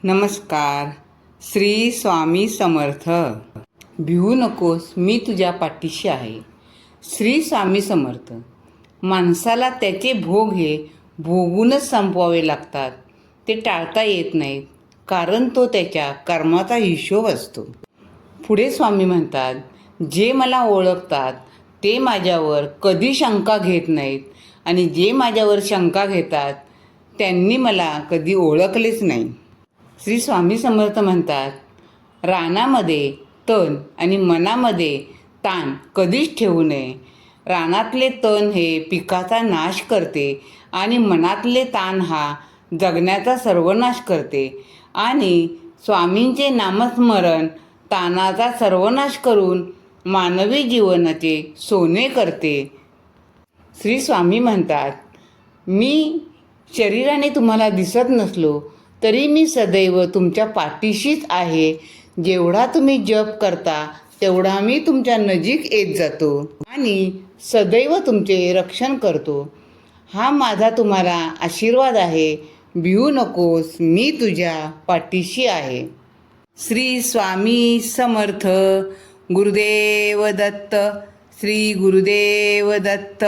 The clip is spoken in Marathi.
नमस्कार. श्री स्वामी समर्थ. भिवू नकोस, मी तुझ्या पाठीशी आहे. श्री स्वामी समर्थ. माणसाला त्याचे भोग हे भोगूनच संपवावे लागतात. ते टाळता येत नाहीत, कारण तो त्याच्या कर्माचा हिशोब असतो. पुढे स्वामी म्हणतात, जे मला ओळखतात ते माझ्यावर कधी शंका घेत नाहीत आणि जे माझ्यावर शंका घेतात त्यांनी मला कधी ओळखलेच नाही. श्री स्वामी समर्थ म्हणतात, रानामध्ये तण आणि मनामध्ये ताण कधीच ठेवू नये. रानातले तण हे पिकाचा नाश करते आणि मनातले ताण हा जगण्याचा सर्वनाश करते. आणि स्वामींचे नामस्मरण ताणाचा सर्वनाश करून मानवी जीवनाचे सोने करते. श्री स्वामी म्हणतात, मी शरीराने तुम्हाला दिसत नसलो तरी मी सदैव तुमच्या पाठीशीच आहे. जेवढा तुम्ही जप करता तेवढा मी तुमच्या नजीक येत जातो आणि सदैव तुमचे रक्षण करतो. हा माझा तुम्हाला आशीर्वाद आहे. भिवू नकोस, मी तुझ्या पाठीशी आहे. श्री स्वामी समर्थ. गुरुदेव दत्त. श्री गुरुदेव दत्त.